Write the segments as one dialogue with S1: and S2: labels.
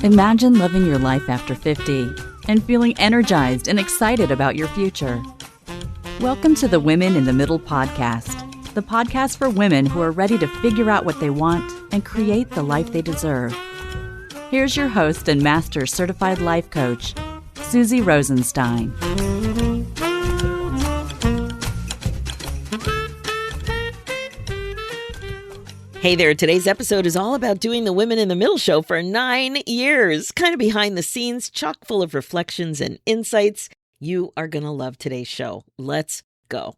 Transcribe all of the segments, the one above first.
S1: Imagine living your life after 50 and feeling energized and excited about your future. Welcome to the Women in the Middle podcast, the podcast for women who are ready to figure out what they want and create the life they deserve. Here's your host and master certified life coach, Suzy Rosenstein.
S2: Hey there, today's episode is all about doing the Women in the Middle show for 9 years. Kind of behind the scenes, chock full of reflections and insights. You are going to love today's show. Let's go.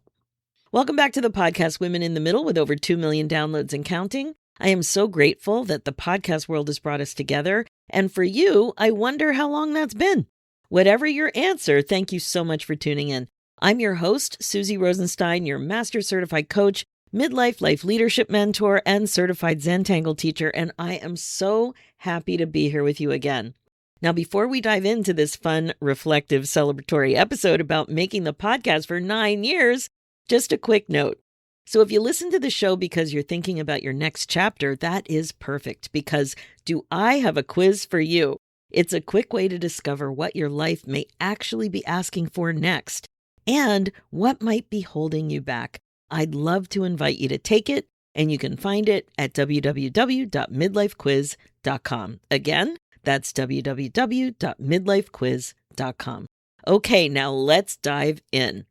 S2: Welcome back to the podcast Women in the Middle with over 2 million downloads and counting. I am so grateful that the podcast world has brought us together. And for you, I wonder how long that's been. Whatever your answer, thank you so much for tuning in. I'm your host, Suzy Rosenstein, your master certified coach, Midlife life leadership mentor, and certified Zentangle teacher, and I am so happy to be here with you again. Now, before we dive into this fun, reflective, celebratory episode about making the podcast for 9 years, just a quick note. So if you listen to the show because you're thinking about your next chapter, that is perfect, because do I have a quiz for you? It's a quick way to discover what your life may actually be asking for next, and what might be holding you back. I'd love to invite you to take it, and you can find it at www.midlifequiz.com. Again, that's www.midlifequiz.com. Okay, now let's dive in.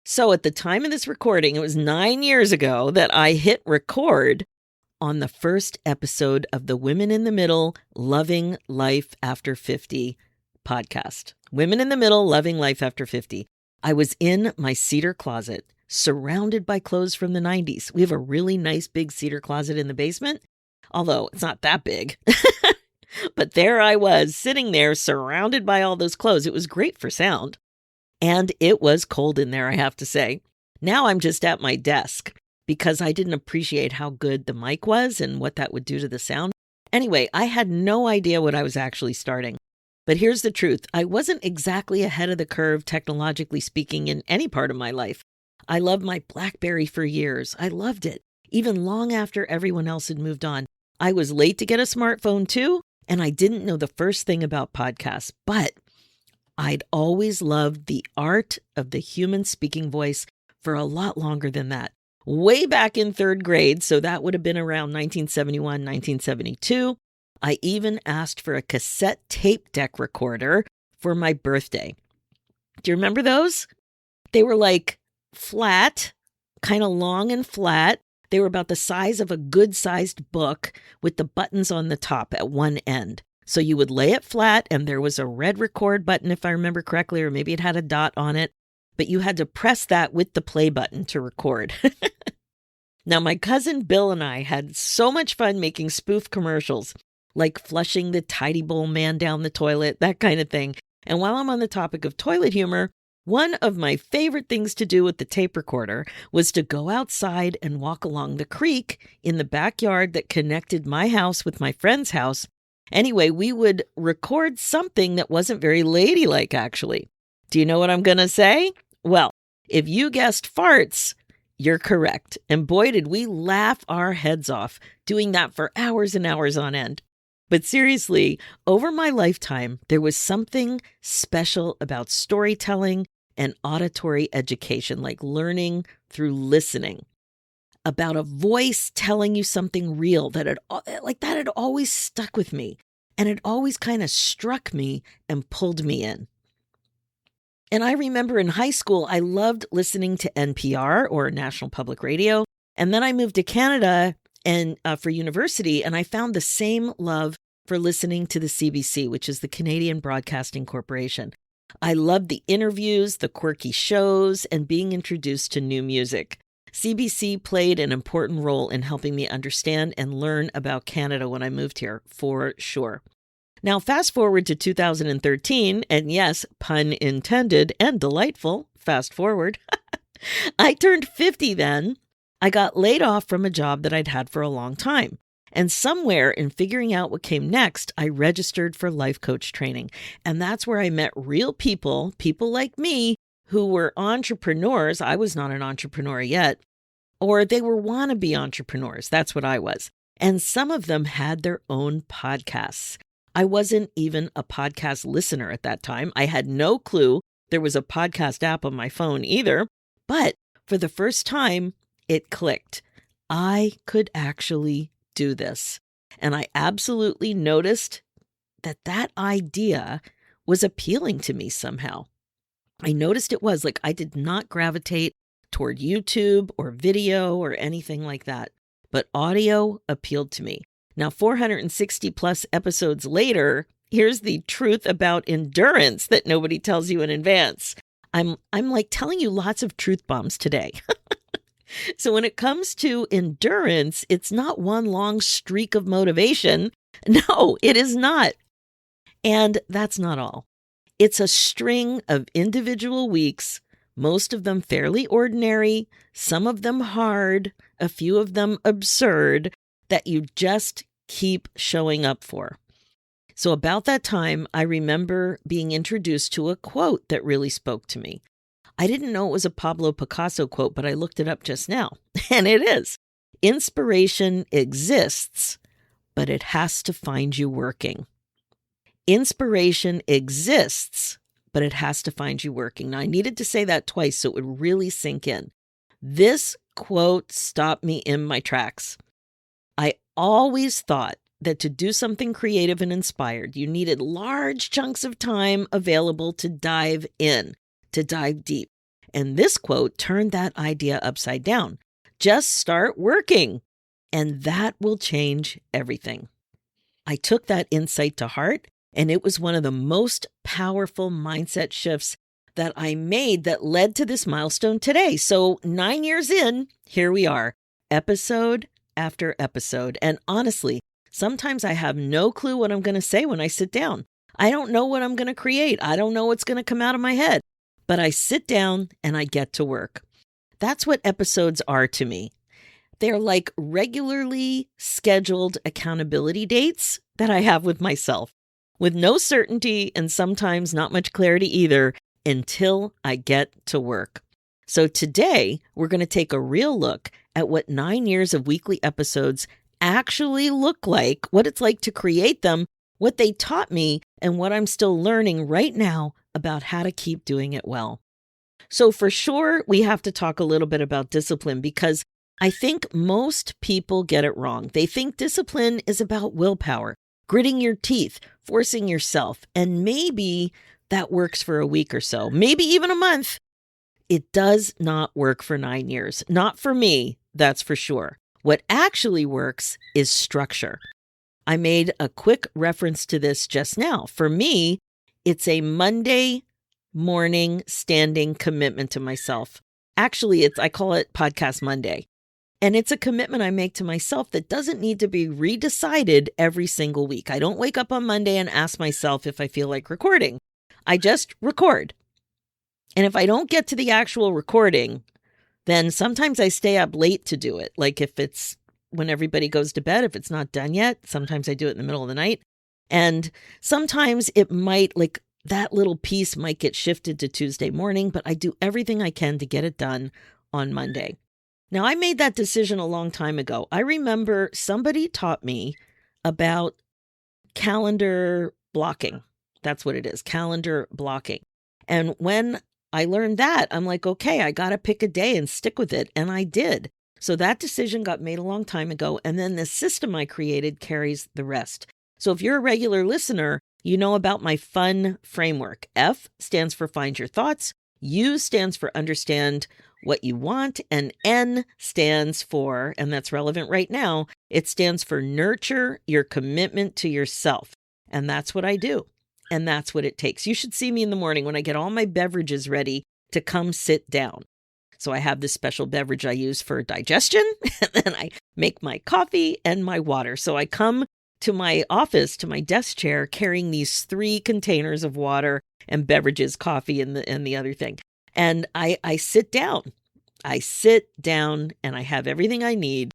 S2: So at the time of this recording, it was 9 years ago that I hit record on the first episode of the Women in the Middle Loving Life After 50 podcast. Women in the Middle Loving Life After 50. I was in my cedar closet, surrounded by clothes from the 90s. We have a really nice big cedar closet in the basement, although it's not that big. But there I was, sitting there, surrounded by all those clothes. It was great for sound. And it was cold in there, I have to say. Now I'm just at my desk because I didn't appreciate how good the mic was and what that would do to the sound. Anyway, I had no idea what I was actually starting. But here's the truth. I wasn't exactly ahead of the curve, technologically speaking, in any part of my life. I loved my BlackBerry for years. I loved it, even long after everyone else had moved on. I was late to get a smartphone too, and I didn't know the first thing about podcasts, but I'd always loved the art of the human speaking voice for a lot longer than that. Way back in third grade, so that would have been around 1971, 1972, I even asked for a cassette tape deck recorder for my birthday. Do you remember those? They were like flat, kind of long and flat. They were about the size of a good-sized book with the buttons on the top at one end. So you would lay it flat and there was a red record button, if I remember correctly, or maybe it had a dot on it, but you had to press that with the play button to record. Now, my cousin Bill and I had so much fun making spoof commercials, like flushing the tidy bowl man down the toilet, that kind of thing. And while I'm on the topic of toilet humor, one of my favorite things to do with the tape recorder was to go outside and walk along the creek in the backyard that connected my house with my friend's house. Anyway, we would record something that wasn't very ladylike, actually. Do you know what I'm going to say? Well, if you guessed farts, you're correct. And boy, did we laugh our heads off doing that for hours and hours on end. But seriously, over my lifetime, there was something special about storytelling and auditory education, like learning through listening, about a voice telling you something real that had always stuck with me, and it always kind of struck me and pulled me in. And I remember in high school, I loved listening to NPR, or National Public Radio, and then I moved to Canada and for university, and I found the same love for listening to the CBC, which is the Canadian Broadcasting Corporation. I loved the interviews, the quirky shows, and being introduced to new music. CBC played an important role in helping me understand and learn about Canada when I moved here, for sure. Now, fast forward to 2013, and yes, pun intended and delightful, fast forward. I turned 50 then. I got laid off from a job that I'd had for a long time. And somewhere in figuring out what came next, I registered for life coach training. And that's where I met real people like me, who were entrepreneurs. I was not an entrepreneur yet, or they were wannabe entrepreneurs. That's what I was. And some of them had their own podcasts. I wasn't even a podcast listener at that time. I had no clue there was a podcast app on my phone either. But for the first time, it clicked. I could actually do this. And I absolutely noticed that idea was appealing to me somehow. I noticed it was like I did not gravitate toward YouTube or video or anything like that, but audio appealed to me. Now, 460 plus episodes later, here's the truth about endurance that nobody tells you in advance. I'm like telling you lots of truth bombs today. So when it comes to endurance, it's not one long streak of motivation. No, it is not. And that's not all. It's a string of individual weeks, most of them fairly ordinary, some of them hard, a few of them absurd, that you just keep showing up for. So about that time, I remember being introduced to a quote that really spoke to me. I didn't know it was a Pablo Picasso quote, but I looked it up just now, and it is. Inspiration exists, but it has to find you working. Inspiration exists, but it has to find you working. Now, I needed to say that twice so it would really sink in. This quote stopped me in my tracks. I always thought that to do something creative and inspired, you needed large chunks of time available to dive in, to dive deep. And this quote turned that idea upside down. Just start working, and that will change everything. I took that insight to heart, and it was one of the most powerful mindset shifts that I made that led to this milestone today. So 9 years in, here we are, episode after episode. And honestly, sometimes I have no clue what I'm going to say when I sit down. I don't know what I'm going to create. I don't know what's going to come out of my head. But I sit down and I get to work. That's what episodes are to me. They're like regularly scheduled accountability dates that I have with myself, with no certainty and sometimes not much clarity either until I get to work. So today, we're going to take a real look at what 9 years of weekly episodes actually look like, what it's like to create them, what they taught me, and what I'm still learning right now about how to keep doing it well. So for sure, we have to talk a little bit about discipline because I think most people get it wrong. They think discipline is about willpower, gritting your teeth, forcing yourself, and maybe that works for a week or so, maybe even a month. It does not work for 9 years. Not for me, that's for sure. What actually works is structure. I made a quick reference to this just now. For me, it's a Monday morning standing commitment to myself. Actually, I call it Podcast Monday. And it's a commitment I make to myself that doesn't need to be redecided every single week. I don't wake up on Monday and ask myself if I feel like recording. I just record. And if I don't get to the actual recording, then sometimes I stay up late to do it. Like if it's when everybody goes to bed, if it's not done yet, sometimes I do it in the middle of the night. And sometimes it might, like that little piece might get shifted to Tuesday morning, but I do everything I can to get it done on Monday. Now, I made that decision a long time ago. I remember somebody taught me about calendar blocking. That's what it is, calendar blocking. And when I learned that, I'm like, okay, I got to pick a day and stick with it. And I did. So that decision got made a long time ago. And then the system I created carries the rest. So if you're a regular listener, you know about my FUN framework. F stands for find your thoughts. U stands for understand what you want. And N stands for, and that's relevant right now, it stands for nurture your commitment to yourself. And that's what I do. And that's what it takes. You should see me in the morning when I get all my beverages ready to come sit down. So I have this special beverage I use for digestion, and then I make my coffee and my water. So I come to my office, to my desk chair, carrying these 3 containers of water and beverages, coffee and the other thing. And I sit down. I sit down and I have everything I need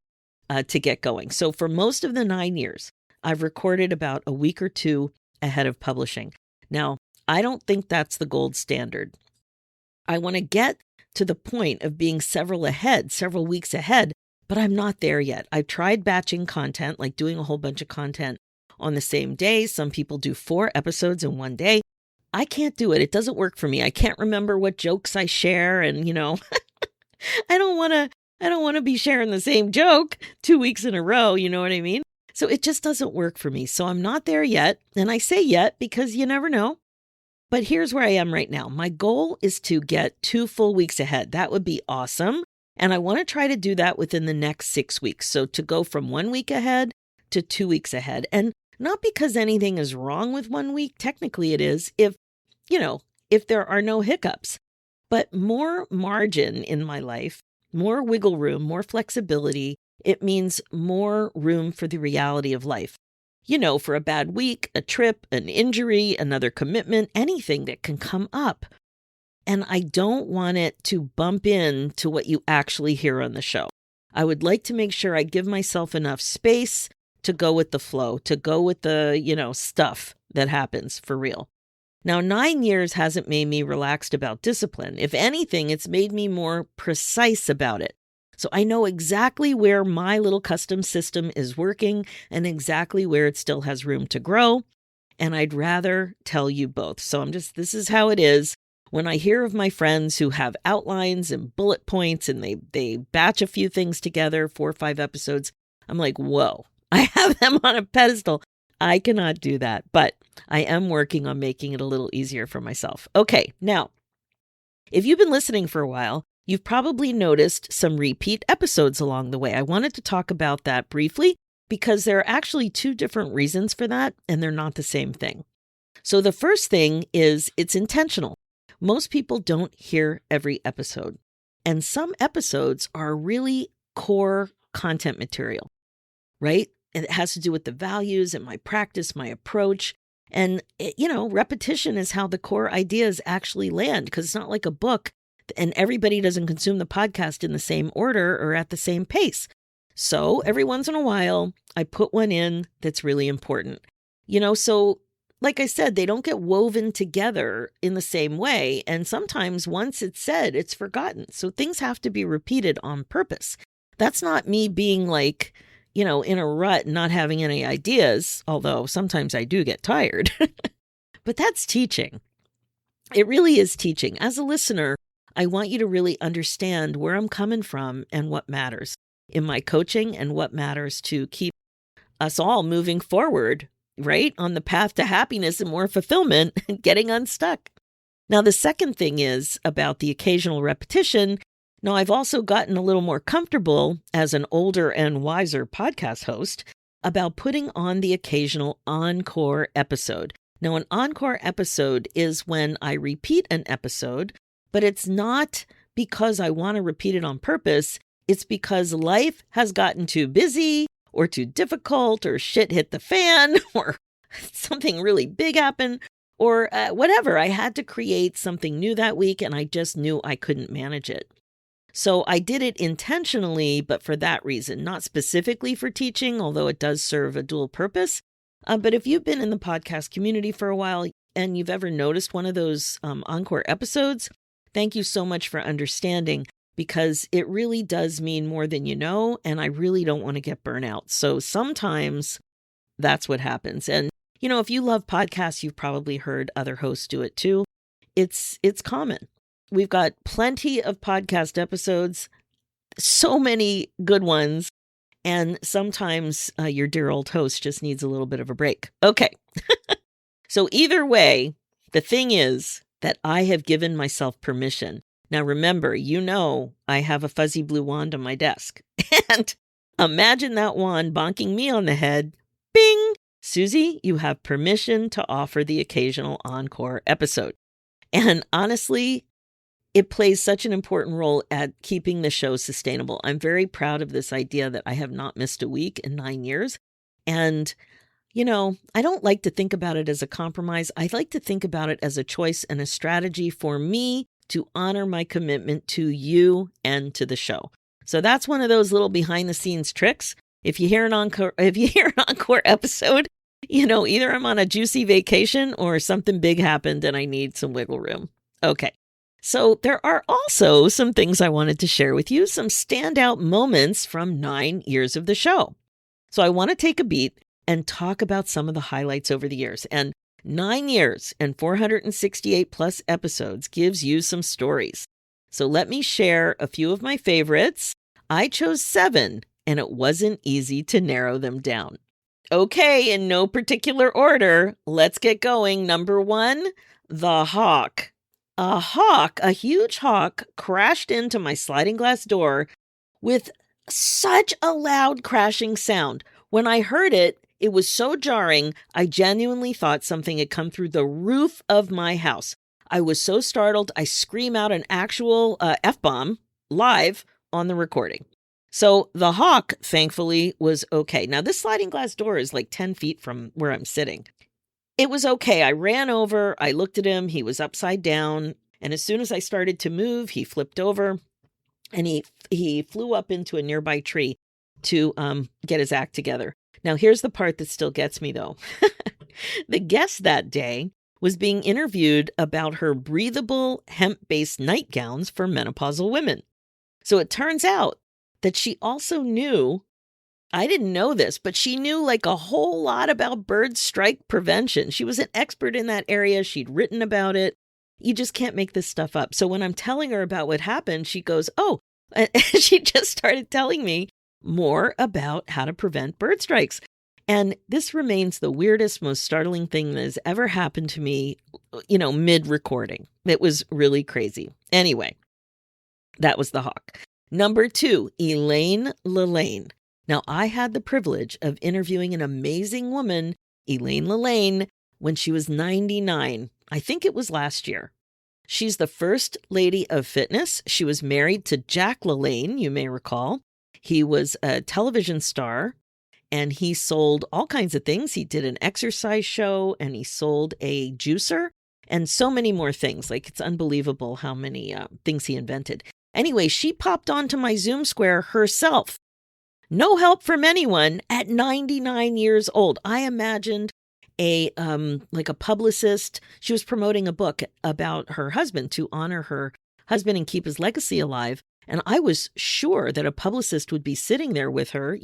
S2: to get going. So for most of the 9 years, I've recorded about a week or 2 ahead of publishing. Now, I don't think that's the gold standard. I want to get to the point of being several weeks ahead, but I'm not there yet. I've tried batching content, like doing a whole bunch of content on the same day. Some people do 4 episodes in one day. I can't do it. It doesn't work for me. I can't remember what jokes I share. And, I don't want to be sharing the same joke 2 weeks in a row. You know what I mean? So it just doesn't work for me. So I'm not there yet. And I say yet because you never know. But here's where I am right now. My goal is to get 2 full weeks ahead. That would be awesome. And I want to try to do that within the next 6 weeks. So to go from 1 week ahead to 2 weeks ahead. And not because anything is wrong with 1 week. Technically it is if there are no hiccups, but more margin in my life, more wiggle room, more flexibility. It means more room for the reality of life. For a bad week, a trip, an injury, another commitment, anything that can come up. And I don't want it to bump into what you actually hear on the show. I would like to make sure I give myself enough space to go with the flow, to go with the, stuff that happens for real. Now, 9 years hasn't made me relaxed about discipline. If anything, it's made me more precise about it. So I know exactly where my little custom system is working and exactly where it still has room to grow. And I'd rather tell you both. So this is how it is. When I hear of my friends who have outlines and bullet points and they batch a few things together, 4 or 5 episodes, I'm like, whoa, I have them on a pedestal. I cannot do that, but I am working on making it a little easier for myself. Okay, now, if you've been listening for a while, you've probably noticed some repeat episodes along the way. I wanted to talk about that briefly because there are actually 2 different reasons for that, and they're not the same thing. So the first thing is it's intentional. Most people don't hear every episode, and some episodes are really core content material, right? And it has to do with the values and my practice, my approach. And, repetition is how the core ideas actually land because it's not like a book and everybody doesn't consume the podcast in the same order or at the same pace. So every once in a while, I put one in that's really important. So like I said, they don't get woven together in the same way. And sometimes once it's said, it's forgotten. So things have to be repeated on purpose. That's not me being like, in a rut, not having any ideas, although sometimes I do get tired. But that's teaching. It really is teaching. As a listener, I want you to really understand where I'm coming from and what matters in my coaching and what matters to keep us all moving forward, right? On the path to happiness and more fulfillment and getting unstuck. Now, the second thing is about the occasional repetition. Now, I've also gotten a little more comfortable as an older and wiser podcast host about putting on the occasional encore episode. Now, an encore episode is when I repeat an episode, but it's not because I want to repeat it on purpose. It's because life has gotten too busy or too difficult or shit hit the fan or something really big happened or whatever. I had to create something new that week and I just knew I couldn't manage it. So I did it intentionally, but for that reason, not specifically for teaching, although it does serve a dual purpose. But if you've been in the podcast community for a while and you've ever noticed one of those encore episodes, thank you so much for understanding because it really does mean more than you know, and I really don't want to get burnt out. So sometimes that's what happens. And, if you love podcasts, you've probably heard other hosts do it too. It's common. We've got plenty of podcast episodes, so many good ones, and sometimes your dear old host just needs a little bit of a break. Okay, so either way, the thing is that I have given myself permission. Now remember, I have a fuzzy blue wand on my desk, and imagine that wand bonking me on the head. Bing! Suzy, you have permission to offer the occasional encore episode. And honestly, it plays such an important role at keeping the show sustainable. I'm very proud of this idea that I have not missed a week in 9 years. And, I don't like to think about it as a compromise. I like to think about it as a choice and a strategy for me to honor my commitment to you and to the show. So that's one of those little behind the scenes tricks. If you hear an encore episode, either I'm on a juicy vacation or something big happened and I need some wiggle room. Okay. So there are also some things I wanted to share with you, some standout moments from 9 years of the show. So I want to take a beat and talk about some of the highlights over the years. And 9 years and 468 plus episodes gives you some stories. So let me share a few of my favorites. I chose 7, and it wasn't easy to narrow them down. Okay, in no particular order, let's get going. Number 1, the hawk. A huge hawk, crashed into my sliding glass door with such a loud crashing sound. When I heard it, it was so jarring, I genuinely thought something had come through the roof of my house. I was so startled, I screamed out an actual F-bomb live on the recording. So the hawk, thankfully, was okay. Now, this sliding glass door is like 10 feet from where I'm sitting. It was okay. I ran over, I looked at him, he was upside down, and as soon as I started to move, he flipped over, and he flew up into a nearby tree to get his act together. Now, here's the part that still gets me, though. The guest that day was being interviewed about her breathable hemp-based nightgowns for menopausal women. So it turns out that she also knew, I didn't know this, but she knew like a whole lot about bird strike prevention. She was an expert in that area. She'd written about it. You just can't make this stuff up. So when I'm telling her about what happened, she goes, oh, and she just started telling me more about how to prevent bird strikes. And this remains the weirdest, most startling thing that has ever happened to me, mid-recording. It was really crazy. Anyway, that was the hawk. Number 2, Elaine Lillane. Now, I had the privilege of interviewing an amazing woman, Elaine Lillane, when she was 99. I think it was last year. She's the first lady of fitness. She was married to Jack LaLanne, you may recall. He was a television star, and he sold all kinds of things. He did an exercise show, and he sold a juicer, and so many more things. Like, it's unbelievable how many things he invented. Anyway, she popped onto my Zoom square herself. No help from anyone at 99 years old. I imagined a publicist. She was promoting a book about her husband to honor her husband and keep his legacy alive. And I was sure that a publicist would be sitting there with her,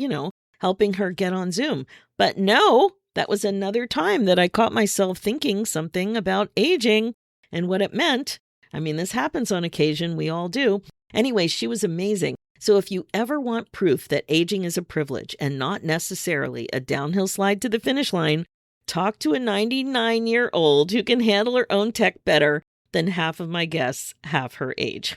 S2: helping her get on Zoom. But no, that was another time that I caught myself thinking something about aging and what it meant. I mean, this happens on occasion. We all do. Anyway, she was amazing. So if you ever want proof that aging is a privilege and not necessarily a downhill slide to the finish line, talk to a 99-year-old who can handle her own tech better than half of my guests half her age.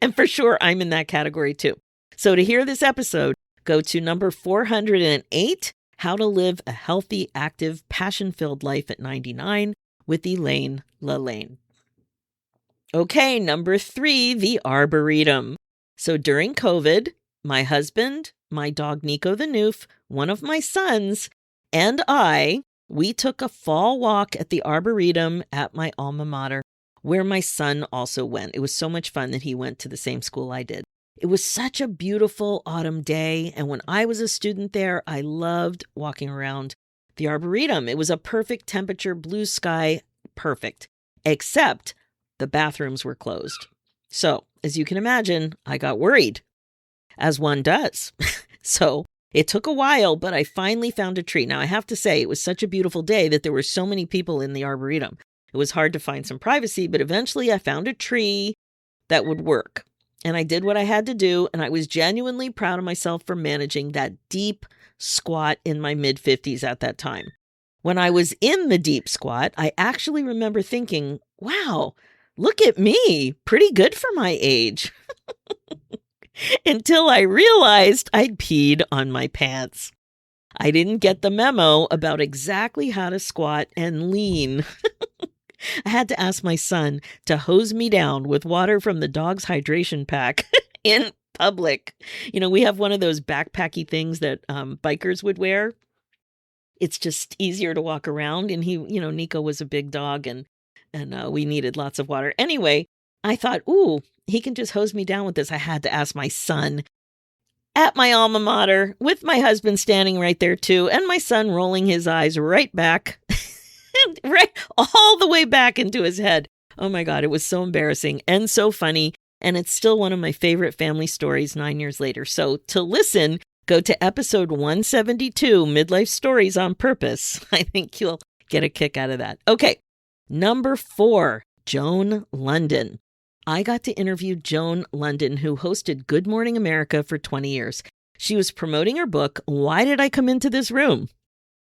S2: And for sure, I'm in that category too. So to hear this episode, go to number 408, How to Live a Healthy, Active, Passion-Filled Life at 99 with Elaine Lillane. Okay, number 3, the Arboretum. So during COVID, my husband, my dog Nico the Noof, one of my sons, and we took a fall walk at the Arboretum at my alma mater, where my son also went. It was so much fun that he went to the same school I did. It was such a beautiful autumn day, and when I was a student there, I loved walking around the Arboretum. It was a perfect temperature, blue sky, perfect, except the bathrooms were closed. So, as you can imagine, I got worried, as one does. So it took a while, but I finally found a tree. Now, I have to say, it was such a beautiful day that there were so many people in the Arboretum. It was hard to find some privacy, but eventually I found a tree that would work. And I did what I had to do, and I was genuinely proud of myself for managing that deep squat in my mid-50s at that time. When I was in the deep squat, I actually remember thinking, wow, look at me, pretty good for my age. Until I realized I'd peed on my pants. I didn't get the memo about exactly how to squat and lean. I had to ask my son to hose me down with water from the dog's hydration pack in public. We have one of those backpacky things that bikers would wear. It's just easier to walk around. And Nico was a big dog and we needed lots of water. Anyway, I thought, ooh, he can just hose me down with this. I had to ask my son at my alma mater with my husband standing right there too. And my son rolling his eyes right back, right all the way back into his head. Oh my God, it was so embarrassing and so funny. And it's still one of my favorite family stories 9 years later. So to listen, go to episode 172, Midlife Stories on Purpose. I think you'll get a kick out of that. Okay, number 4, Joan London. I got to interview Joan London, who hosted Good Morning America for 20 years. She was promoting her book, Why Did I Come Into This Room?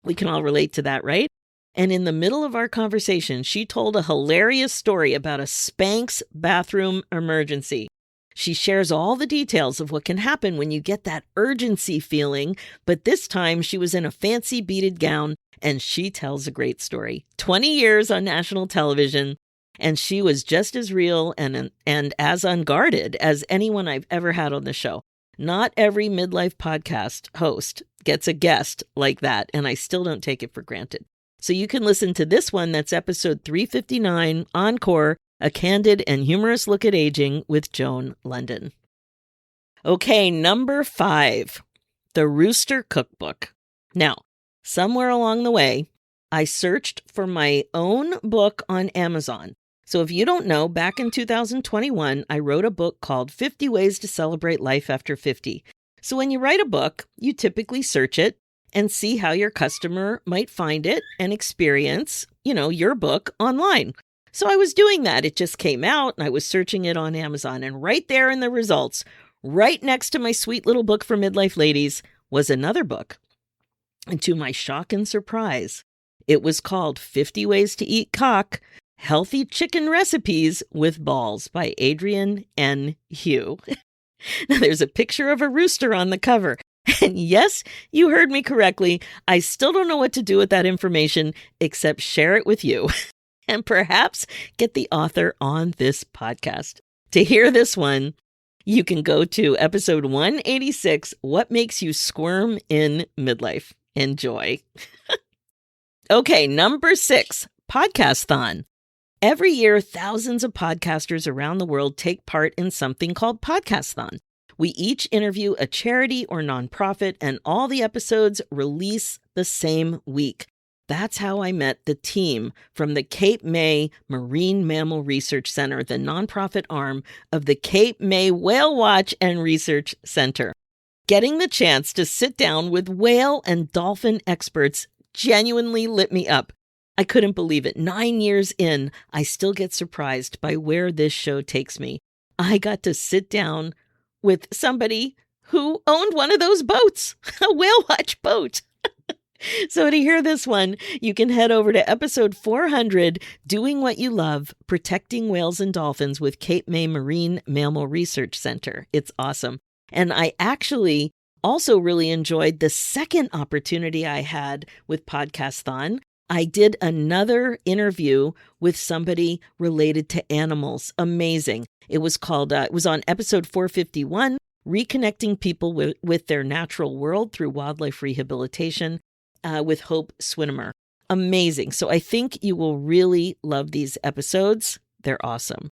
S2: We can all relate to that, right? And in the middle of our conversation, she told a hilarious story about a Spanx bathroom emergency. She shares all the details of what can happen when you get that urgency feeling, but this time she was in a fancy beaded gown, and she tells a great story. 20 years on national television, and she was just as real and as unguarded as anyone I've ever had on the show. Not every midlife podcast host gets a guest like that, and I still don't take it for granted. So you can listen to this one. That's episode 359, Encore, A Candid and Humorous Look at Aging with Joan London. Okay, number 5, The Rooster Cookbook. Now, somewhere along the way, I searched for my own book on Amazon. So if you don't know, back in 2021, I wrote a book called 50 Ways to Celebrate Life After 50. So when you write a book, you typically search it and see how your customer might find it and experience, your book online. So I was doing that. It just came out and I was searching it on Amazon. And right there in the results, right next to my sweet little book for midlife ladies, was another book. And to my shock and surprise, it was called 50 Ways to Eat Cock, Healthy Chicken Recipes with Balls by Adrienne N. Hugh. Now, there's a picture of a rooster on the cover. And yes, you heard me correctly. I still don't know what to do with that information except share it with you and perhaps get the author on this podcast. To hear this one, you can go to episode 186, What Makes You Squirm in Midlife. Enjoy. Okay, number 6, Podcast-thon. Every year, thousands of podcasters around the world take part in something called Podcast-thon. We each interview a charity or nonprofit, and all the episodes release the same week. That's how I met the team from the Cape May Marine Mammal Research Center, the nonprofit arm of the Cape May Whale Watch and Research Center. Getting the chance to sit down with whale and dolphin experts genuinely lit me up. I couldn't believe it. 9 years in, I still get surprised by where this show takes me. I got to sit down with somebody who owned one of those boats, a whale watch boat. So to hear this one, you can head over to episode 400, Doing What You Love, Protecting Whales and Dolphins with Cape May Marine Mammal Research Center. It's awesome. And I actually also really enjoyed the second opportunity I had with Podcast-thon. I did another interview with somebody related to animals. Amazing. It was on episode 451, Reconnecting People with Their Natural World Through Wildlife Rehabilitation with Hope Swinimer. Amazing. So I think you will really love these episodes. They're awesome.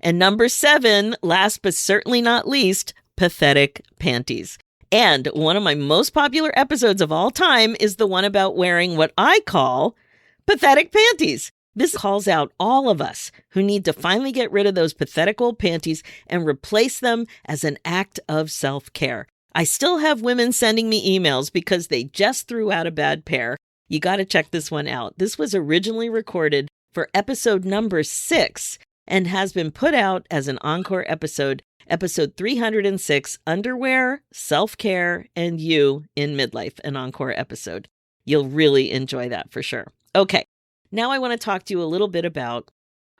S2: And number 7, last but certainly not least, Pathetic Panties. And one of my most popular episodes of all time is the one about wearing what I call pathetic panties. This calls out all of us who need to finally get rid of those pathetic old panties and replace them as an act of self-care. I still have women sending me emails because they just threw out a bad pair. You got to check this one out. This was originally recorded for episode number 6 and has been put out as an encore episode. Episode 306, Underwear, Self-Care, and You in Midlife, an encore episode. You'll really enjoy that for sure. Okay, now I want to talk to you a little bit about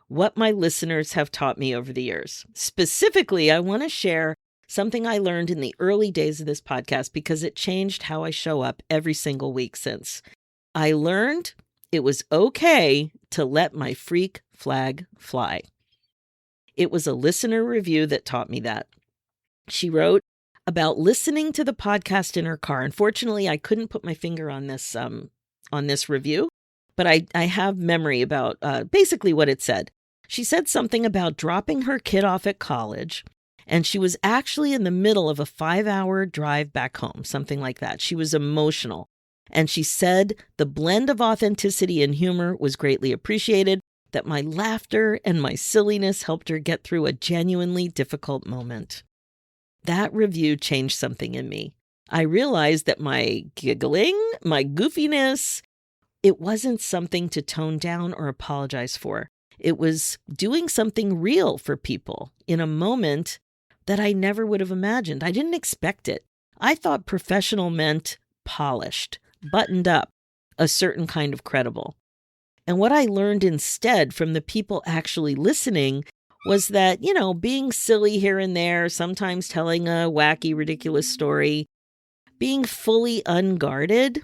S2: what my listeners have taught me over the years. Specifically, I want to share something I learned in the early days of this podcast because it changed how I show up every single week since. I learned it was okay to let my freak flag fly. It was a listener review that taught me that. She wrote about listening to the podcast in her car. Unfortunately, I couldn't put my finger on this review, but I have memory about basically what it said. She said something about dropping her kid off at college, and she was actually in the middle of a 5-hour drive back home, something like that. She was emotional, and she said the blend of authenticity and humor was greatly appreciated. that my laughter and my silliness helped her get through a genuinely difficult moment. That review changed something in me. I realized that my giggling, my goofiness, it wasn't something to tone down or apologize for. It was doing something real for people in a moment that I never would have imagined. I didn't expect it. I thought professional meant polished, buttoned up, a certain kind of credible. And what I learned instead from the people actually listening was that, being silly here and there, sometimes telling a wacky, ridiculous story, being fully unguarded,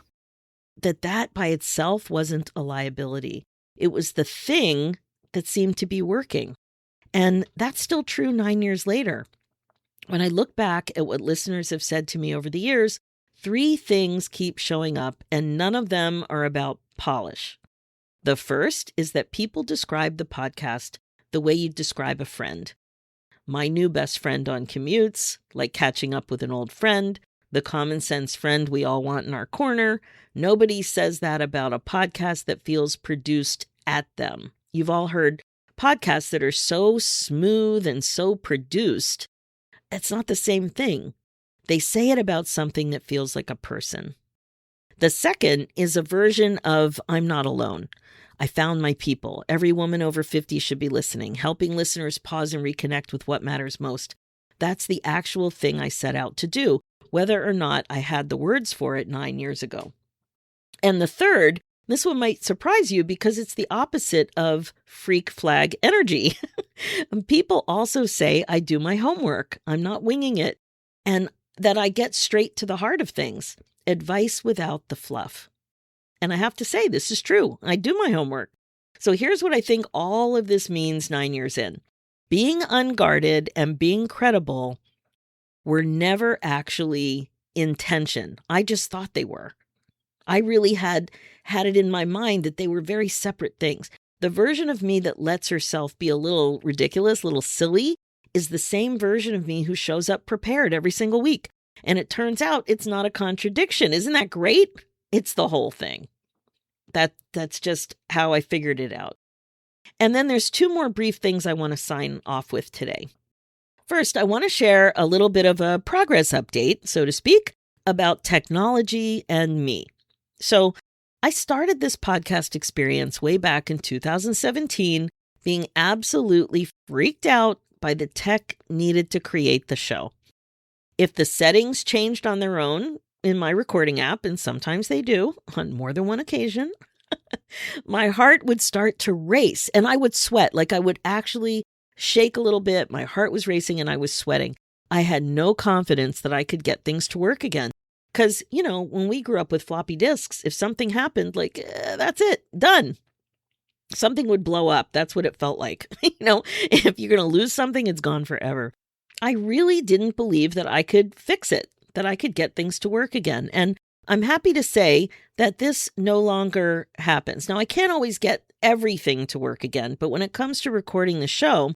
S2: that by itself wasn't a liability. It was the thing that seemed to be working. And that's still true 9 years later. When I look back at what listeners have said to me over the years, 3 things keep showing up, and none of them are about polish. The first is that people describe the podcast the way you describe a friend. My new best friend on commutes, like catching up with an old friend, the common sense friend we all want in our corner. Nobody says that about a podcast that feels produced at them. You've all heard podcasts that are so smooth and so produced. It's not the same thing. They say it about something that feels like a person. The second is a version of I'm not alone. I found my people. Every woman over 50 should be listening, helping listeners pause and reconnect with what matters most. That's the actual thing I set out to do, whether or not I had the words for it 9 years ago. And the third, this one might surprise you because it's the opposite of freak flag energy. People also say I do my homework. I'm not winging it. And that I get straight to the heart of things. Advice without the fluff. And I have to say, this is true. I do my homework. So here's what I think all of this means 9 years in. Being unguarded and being credible were never actually in tension. I just thought they were. I really had it in my mind that they were very separate things. The version of me that lets herself be a little ridiculous, a little silly, is the same version of me who shows up prepared every single week. And it turns out it's not a contradiction. Isn't that great? It's the whole thing. That's just how I figured it out. And then there's 2 more brief things I want to sign off with today. First, I want to share a little bit of a progress update, so to speak, about technology and me. So I started this podcast experience way back in 2017, being absolutely freaked out by the tech needed to create the show. If the settings changed on their own in my recording app, and sometimes they do on more than one occasion, my heart would start to race and I would sweat. Like I would actually shake a little bit. My heart was racing and I was sweating. I had no confidence that I could get things to work again. Because, when we grew up with floppy disks, if something happened, that's it, done. Something would blow up. That's what it felt like. If you're going to lose something, it's gone forever. I really didn't believe that I could fix it, that I could get things to work again. And I'm happy to say that this no longer happens. Now, I can't always get everything to work again, but when it comes to recording the show,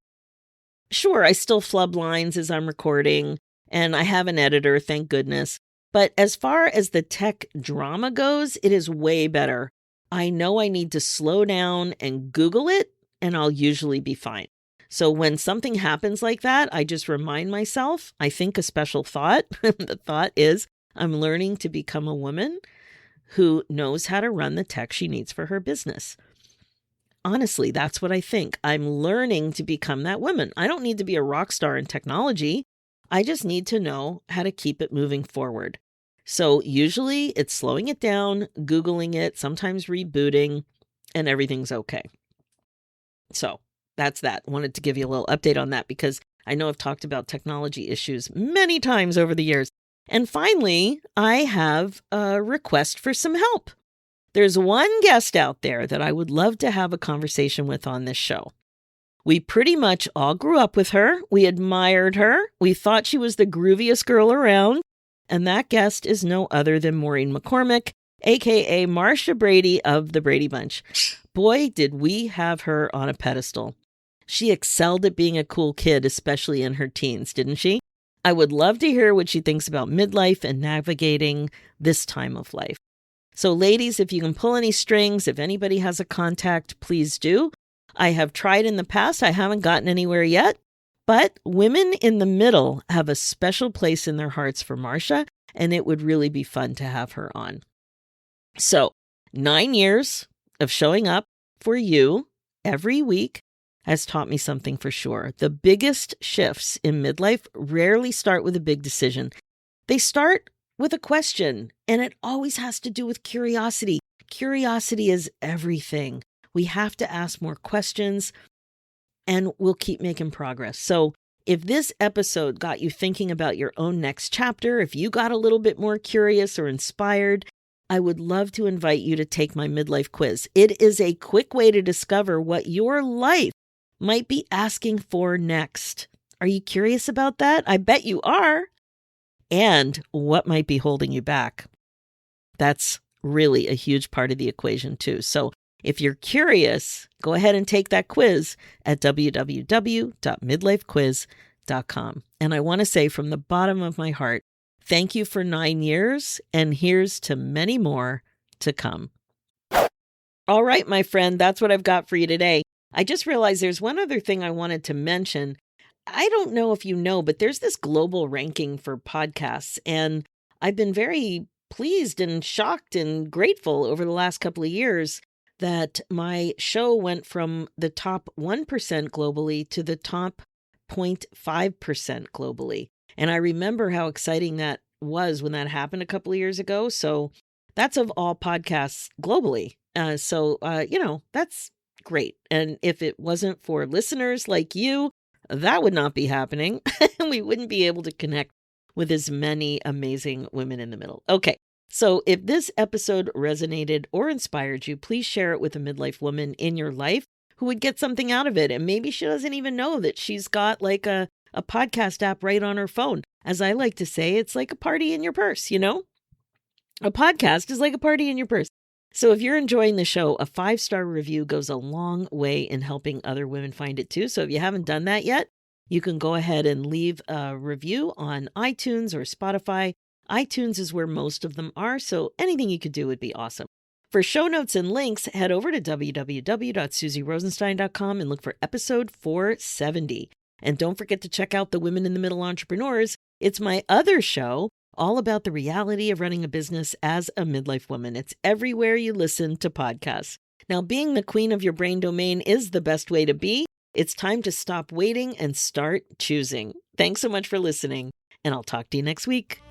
S2: sure, I still flub lines as I'm recording, and I have an editor, thank goodness. But as far as the tech drama goes, it is way better. I know I need to slow down and Google it, and I'll usually be fine. So when something happens like that, I just remind myself, I think a special thought. The thought is, I'm learning to become a woman who knows how to run the tech she needs for her business. Honestly, that's what I think. I'm learning to become that woman. I don't need to be a rock star in technology. I just need to know how to keep it moving forward. So usually it's slowing it down, Googling it, sometimes rebooting, and everything's okay. So that's that. Wanted to give you a little update on that because I know I've talked about technology issues many times over the years. And finally, I have a request for some help. There's one guest out there that I would love to have a conversation with on this show. We pretty much all grew up with her. We admired her. We thought she was the grooviest girl around. And that guest is no other than Maureen McCormick, a.k.a. Marsha Brady of the Brady Bunch. Boy, did we have her on a pedestal. She excelled at being a cool kid, especially in her teens, didn't she? I would love to hear what she thinks about midlife and navigating this time of life. So ladies, if you can pull any strings, if anybody has a contact, please do. I have tried in the past. I haven't gotten anywhere yet. But women in the middle have a special place in their hearts for Marsha, and it would really be fun to have her on. So 9 years of showing up for you every week has taught me something for sure. The biggest shifts in midlife rarely start with a big decision. They start with a question, and it always has to do with curiosity. Curiosity is everything. We have to ask more questions, and we'll keep making progress. So if this episode got you thinking about your own next chapter, if you got a little bit more curious or inspired, I would love to invite you to take my midlife quiz. It is a quick way to discover what your life might be asking for next. Are you curious about that? I bet you are. And what might be holding you back? That's really a huge part of the equation too. So if you're curious, go ahead and take that quiz at www.midlifequiz.com. And I want to say from the bottom of my heart, thank you for 9 years, and here's to many more to come. All right, my friend, that's what I've got for you today. I just realized there's one other thing I wanted to mention. I don't know if you know, but there's this global ranking for podcasts, and I've been very pleased and shocked and grateful over the last couple of years that my show went from the top 1% globally to the top 0.5% globally. And I remember how exciting that was when that happened a couple of years ago. So that's of all podcasts globally. That's great. And if it wasn't for listeners like you, that would not be happening. We wouldn't be able to connect with as many amazing women in the middle. Okay. So if this episode resonated or inspired you, please share it with a midlife woman in your life who would get something out of it. And maybe she doesn't even know that she's got like a podcast app right on her phone. As I like to say, it's like a party in your purse, you know? A podcast is like a party in your purse. So if you're enjoying the show, a 5-star review goes a long way in helping other women find it too. So if you haven't done that yet, you can go ahead and leave a review on iTunes or Spotify. iTunes is where most of them are, so anything you could do would be awesome. For show notes and links, head over to www.suzyrosenstein.com and look for episode 470. And don't forget to check out the Women in the Middle Entrepreneurs. It's my other show all about the reality of running a business as a midlife woman. It's everywhere you listen to podcasts. Now, being the queen of your brain domain is the best way to be. It's time to stop waiting and start choosing. Thanks so much for listening, and I'll talk to you next week.